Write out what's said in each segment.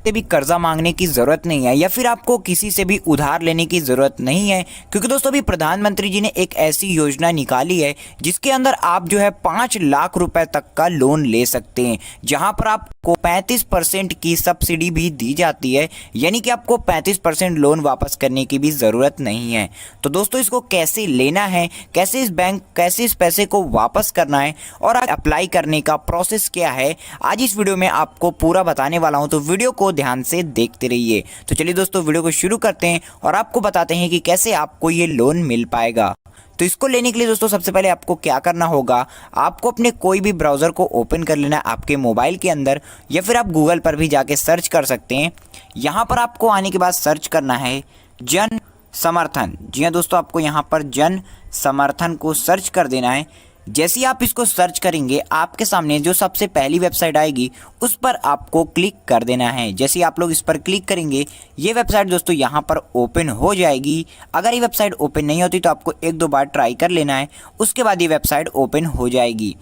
से भी कर्जा मांगने की ज़रूरत नहीं है या फिर आपको किसी से भी उधार लेने की ज़रूरत नहीं है, क्योंकि दोस्तों अभी प्रधानमंत्री जी ने एक ऐसी योजना निकाली है जिसके अंदर आप जो है 5 लाख रुपए तक का लोन ले सकते हैं, जहां पर आपको 35% की सब्सिडी भी दी जाती है, यानी कि आपको 35% लोन वापस करने की भी ज़रूरत नहीं है। तो दोस्तों इसको कैसे लेना है, कैसे इस पैसे को वापस करना है और अप्लाई करने का प्रोसेस क्या है, आज इस वीडियो में आपको पूरा बताने वाला हूं, तो वीडियो को ध्यान से देखते रहिए। तो चलिए दोस्तों वीडियो को शुरू करते हैं और आपको बताते हैं कि कैसे आपको ये लोन मिल पाएगा। तो इसको लेने के लिए दोस्तों सबसे पहले आपको क्या करना होगा, आपको अपने कोई भी ब्राउज़र को ओपन कर लेना है आपके मोबाइल के अंदर, या फिर आप गूगल पर भी जाके सर्च कर सकते हैं। यहाँ पर आपको आने के बाद सर्च करना है जन समर्थन। जी हाँ दोस्तों, आपको यहाँ पर जन समर्थन को सर्च कर देना है। जैसे ही आप इसको सर्च करेंगे आपके सामने जो सबसे पहली वेबसाइट आएगी उस पर आपको क्लिक कर देना है। जैसे ही आप लोग इस पर क्लिक करेंगे ये वेबसाइट दोस्तों यहाँ पर ओपन हो जाएगी। अगर ये वेबसाइट ओपन नहीं होती तो आपको 1-2 बार ट्राई कर लेना है, उसके बाद ये वेबसाइट ओपन हो जाएगी।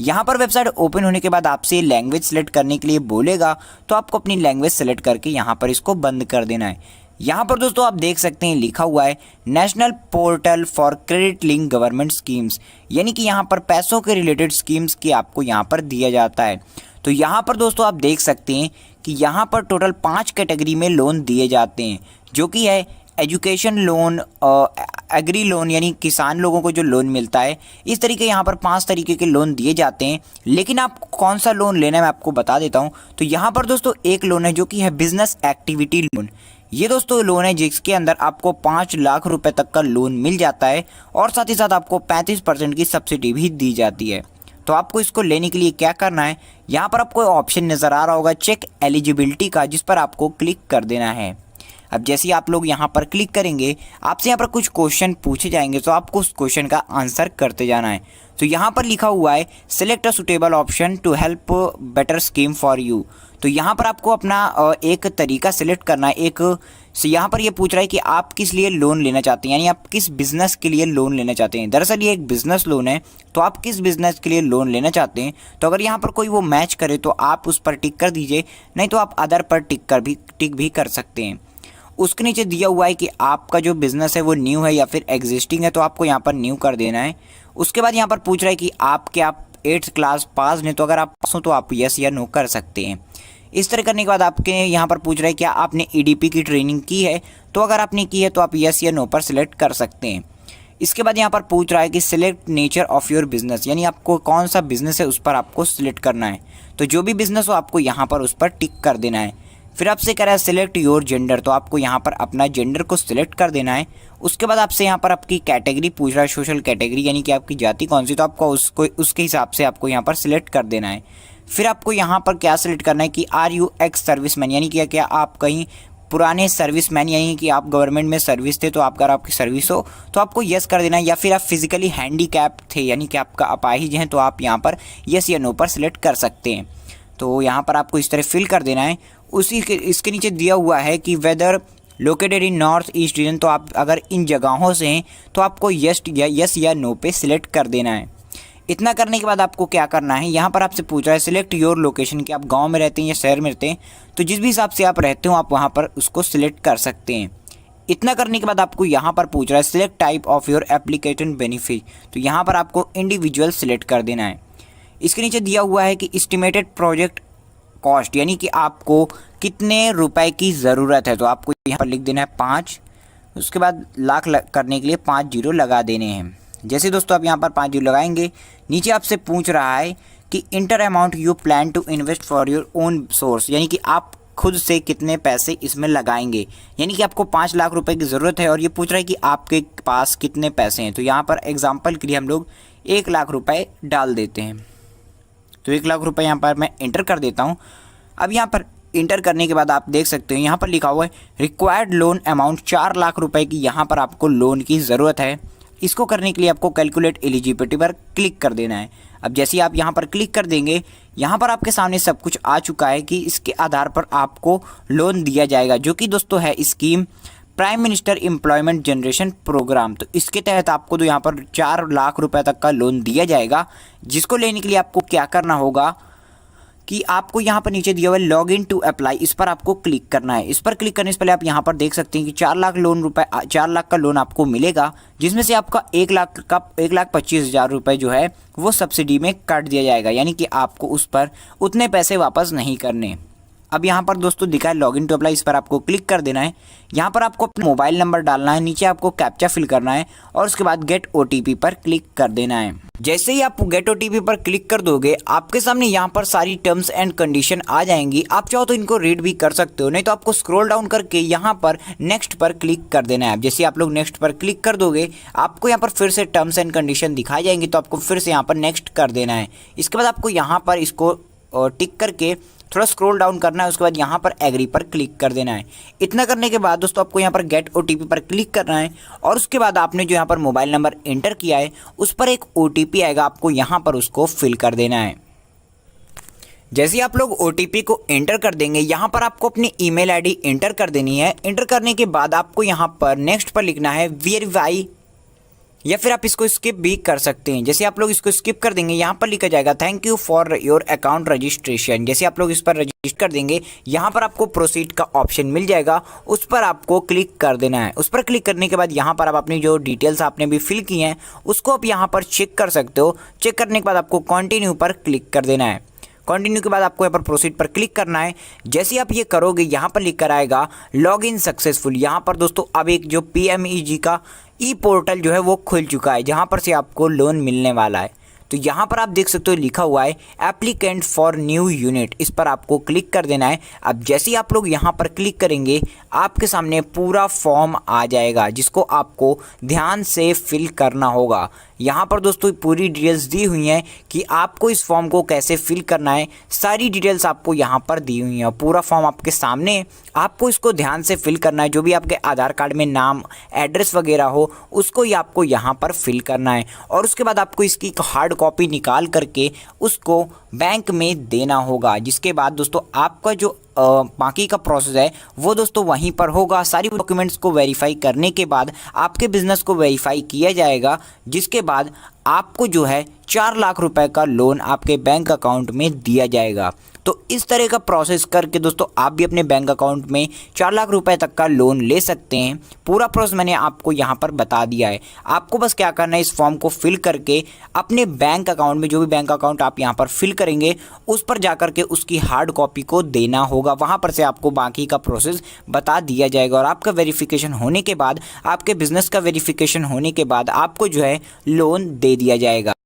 यहाँ पर वेबसाइट ओपन होने के बाद आपसे लैंग्वेज सेलेक्ट करने के लिए बोलेगा, तो आपको अपनी लैंग्वेज सेलेक्ट करके यहाँ पर इसको बंद कर देना है। यहाँ पर दोस्तों आप देख सकते हैं लिखा हुआ है national portal for credit link government schemes, यानी कि यहाँ पर पैसों के रिलेटेड स्कीम्स की आपको यहाँ पर दिया जाता है। तो यहाँ पर दोस्तों आप देख सकते हैं कि यहाँ पर टोटल 5 कैटेगरी में लोन दिए जाते हैं, जो कि है एजुकेशन लोन, एग्री लोन यानी किसान लोगों को जो लोन मिलता है, इस तरीके यहाँ पर 5 तरीके के लोन दिए जाते हैं। लेकिन आप कौन सा लोन लेना है मैं आपको बता देता हूँ। तो यहाँ पर दोस्तों एक लोन है जो कि है बिजनेस एक्टिविटी लोन। ये दोस्तों लोन है जिसके अंदर आपको 5 लाख रुपए तक का लोन मिल जाता है और साथ ही साथ आपको 35% की सब्सिडी भी दी जाती है। तो आपको इसको लेने के लिए क्या करना है, यहाँ पर आपको ऑप्शन नज़र आ रहा होगा चेक एलिजिबिलिटी का, जिस पर आपको क्लिक कर देना है। अब जैसे ही आप लोग यहाँ पर क्लिक करेंगे आपसे यहाँ पर कुछ क्वेश्चन पूछे जाएंगे, तो आपको उस क्वेश्चन का आंसर करते जाना है। तो यहाँ पर लिखा हुआ है select a suitable option to help better scheme for you. तो यहाँ पर आपको अपना एक तरीका सिलेक्ट करना है। यहाँ पर ये पूछ रहा है कि आप किस लिए लोन लेना चाहते हैं, यानी आप किस बिज़नेस के लिए लोन लेना चाहते हैं। दरअसल ये एक बिज़नेस लोन है, तो आप किस बिज़नेस के लिए लोन लेना चाहते हैं। तो अगर यहाँ पर कोई वो मैच करे तो आप उस पर टिक कर दीजिए, नहीं तो आप अदर पर टिक भी कर सकते हैं। उसके नीचे दिया हुआ है कि आपका जो बिज़नेस है वो न्यू है या फिर एग्जिस्टिंग है, तो आपको यहाँ पर न्यू कर देना है। उसके बाद यहाँ पर पूछ रहा है कि आप 8th क्लास पास हैं, तो अगर आप पास हो तो आप यस या नो कर सकते हैं। इस तरह करने के बाद आपके यहाँ पर पूछ रहा है क्या आपने EDP की ट्रेनिंग की है, तो अगर आपने की है तो आप यस या नो पर सिलेक्ट कर सकते हैं। इसके बाद यहाँ पर पूछ रहा है कि select nature of your business, यानी आपको कौन सा बिजनेस है उस पर आपको सिलेक्ट करना है। तो जो भी बिजनेस हो आपको यहाँ पर उस पर टिक कर देना है। फिर आपसे कह रहा है सिलेक्ट योर जेंडर, तो आपको यहाँ पर अपना जेंडर को सिलेक्ट कर देना है। उसके बाद आपसे यहाँ पर आपकी कैटेगरी पूछ रहा है, सोशल कैटेगरी, यानी कि आपकी जाति कौन सी, तो आपको उसके हिसाब से आपको यहाँ पर सिलेक्ट कर देना है। फिर आपको यहाँ पर क्या सिलेक्ट करना है कि आर यू एक्स सर्विसमैन, यानी कि क्या आप कहीं पुराने सर्विसमैन, यानी कि आप गवर्नमेंट में सर्विस थे, तो आप अगर आपकी सर्विस हो तो आपको यस कर देना है। या फिर आप फिजिकली हैंडीकैप थे, यानी कि आपका अपाहिज हैं, तो आप यहाँ पर यस या नो पर सिलेक्ट कर सकते हैं। तो यहाँ पर आपको इस तरह फिल कर देना है। इसके नीचे दिया हुआ है कि whether located in north east region, तो आप अगर इन जगहों से हैं तो आपको यस या नो पे सिलेक्ट कर देना है। इतना करने के बाद आपको क्या करना है, यहाँ पर आपसे पूछ रहा है सिलेक्ट योर लोकेशन, कि आप गांव में रहते हैं या शहर में रहते हैं, तो जिस भी हिसाब से आप रहते हो आप वहाँ पर उसको सिलेक्ट कर सकते हैं। इतना करने के बाद आपको यहाँ पर पूछ रहा है select type of your application benefit, तो यहाँ पर आपको इंडिविजुअल सिलेक्ट कर देना है। इसके नीचे दिया हुआ है कि एस्टिमेटेड प्रोजेक्ट कॉस्ट, यानी कि आपको कितने रुपए की ज़रूरत है, तो आपको यहाँ पर लिख देना है 5। उसके बाद लाख करने के लिए 5 जीरो लगा देने हैं। जैसे दोस्तों आप यहाँ पर 5 जीरो लगाएंगे, नीचे आपसे पूछ रहा है कि enter amount you plan to invest for your own source, यानी कि आप खुद से कितने पैसे इसमें लगाएंगे, यानी कि आपको 5 लाख रुपए की ज़रूरत है और ये पूछ रहा है कि आपके पास कितने पैसे हैं। तो यहाँ पर एग्जाम्पल के लिए हम लोग 1 लाख रुपए डाल देते हैं। तो 1 लाख रुपए यहाँ पर मैं इंटर कर देता हूँ। अब यहाँ पर इंटर करने के बाद आप देख सकते हो यहाँ पर लिखा हुआ है रिक्वायर्ड लोन अमाउंट 4 लाख रुपए की यहाँ पर आपको लोन की ज़रूरत है। इसको करने के लिए आपको कैलकुलेट एलिजिबिलिटी पर क्लिक कर देना है। अब जैसे ही आप यहाँ पर क्लिक कर देंगे, यहाँ पर आपके सामने सब कुछ आ चुका है कि इसके आधार पर आपको लोन दिया जाएगा, जो कि दोस्तों है scheme prime minister employment generation programme. तो इसके तहत आपको तो यहाँ पर 4 लाख रुपए तक का लोन दिया जाएगा, जिसको लेने के लिए आपको क्या करना होगा, कि आपको यहाँ पर नीचे दिया हुआ है लॉग इन टू अप्लाई, इस पर आपको क्लिक करना है। इस पर क्लिक करने से पहले आप यहाँ पर देख सकते हैं कि 4 लाख का लोन आपको मिलेगा, जिसमें से आपका 1,25,000 रुपये जो है वो सब्सिडी में काट दिया जाएगा, यानी कि आपको उस पर उतने पैसे वापस नहीं करने। अब यहाँ पर दोस्तों दिखा है लॉगिन टू अप्लाई, इस पर आपको क्लिक कर देना है। यहाँ पर आपको अपना मोबाइल नंबर डालना है, नीचे आपको कैप्चा फिल करना है और उसके बाद गेट ओटीपी पर क्लिक कर देना है। जैसे ही आप गेट ओटीपी पर क्लिक कर दोगे आपके सामने यहाँ पर सारी टर्म्स एंड कंडीशन आ जाएंगी। आप चाहो तो इनको रीड भी कर सकते हो, नहीं तो आपको स्क्रॉल डाउन करके यहाँ पर नेक्स्ट पर क्लिक कर देना है। जैसे आप लोग नेक्स्ट पर क्लिक कर दोगे आपको यहाँ पर फिर से टर्म्स एंड कंडीशन दिखाई जाएंगी, तो आपको फिर से यहाँ पर नेक्स्ट कर देना है। इसके बाद आपको यहाँ पर इसको टिक करके थोड़ा स्क्रॉल डाउन करना है, उसके बाद यहाँ पर एग्री पर क्लिक कर देना है। इतना करने के बाद दोस्तों आपको यहाँ पर गेट ओटीपी पर क्लिक करना है और उसके बाद आपने जो यहाँ पर मोबाइल नंबर एंटर किया है उस पर एक ओटीपी आएगा, आपको यहाँ पर उसको फिल कर देना है। जैसे ही आप लोग ओटीपी को एंटर कर देंगे यहाँ पर आपको अपनी ईमेल आईडी एंटर कर देनी है। एंटर करने के बाद आपको यहाँ पर नेक्स्ट पर लिखना है वेरीफाई, या फिर आप इसको स्किप भी कर सकते हैं। जैसे आप लोग इसको स्किप कर देंगे यहाँ पर लिखा जाएगा thank you for your account registration. जैसे आप लोग इस पर रजिस्टर कर देंगे यहाँ पर आपको प्रोसीड का ऑप्शन मिल जाएगा, उस पर आपको क्लिक कर देना है। उस पर क्लिक करने के बाद यहाँ पर आप अपनी जो डिटेल्स आपने भी फिल की हैं उसको आप यहाँ पर चेक कर सकते हो। चेक करने के बाद आपको कंटिन्यू पर क्लिक कर देना है। कंटिन्यू के बाद आपको यहाँ पर प्रोसीड पर क्लिक करना है। जैसे आप ये करोगे यहाँ पर लिख कर आएगा लॉग इन सक्सेसफुल। यहाँ पर दोस्तों अब एक जो PMEG का ई पोर्टल जो है वो खुल चुका है, जहाँ पर से आपको लोन मिलने वाला है। तो यहाँ पर आप देख सकते हो लिखा हुआ है एप्लीकेंट फॉर न्यू यूनिट, इस पर आपको क्लिक कर देना है। अब जैसे ही आप लोग यहाँ पर क्लिक करेंगे आपके सामने पूरा फॉर्म आ जाएगा, जिसको आपको ध्यान से फिल करना होगा। यहाँ पर दोस्तों पूरी डिटेल्स दी हुई हैं कि आपको इस फॉर्म को कैसे फिल करना है, सारी डिटेल्स आपको यहाँ पर दी हुई हैं। पूरा फॉर्म आपके सामने, आपको इसको ध्यान से फिल करना है। जो भी आपके आधार कार्ड में नाम एड्रेस वगैरह हो उसको ही आपको यहाँ पर फिल करना है और उसके बाद आपको इसकी एक हार्ड कॉपी निकाल करके उसको बैंक में देना होगा। जिसके बाद दोस्तों आपका जो बाकी का प्रोसेस है वो दोस्तों वहीं पर होगा। सारी डॉक्यूमेंट्स को वेरीफाई करने के बाद आपके बिजनेस को वेरीफाई किया जाएगा, जिसके बाद आपको जो है 4 लाख रुपए का लोन आपके बैंक अकाउंट में दिया जाएगा। तो इस तरह का प्रोसेस करके दोस्तों आप भी अपने बैंक अकाउंट में 4 लाख रुपए तक का लोन ले सकते हैं। पूरा प्रोसेस मैंने आपको यहाँ पर बता दिया है। आपको बस क्या करना है, इस फॉर्म को फिल करके अपने बैंक अकाउंट में, जो भी बैंक अकाउंट आप यहाँ पर फिल करेंगे उस पर जाकर के उसकी हार्ड कॉपी को देना होगा। वहाँ पर से आपको बाकी का प्रोसेस बता दिया जाएगा और आपका वेरिफिकेशन होने के बाद, आपके बिजनेस का वेरिफिकेशन होने के बाद आपको जो है लोन दे दिया जाएगा।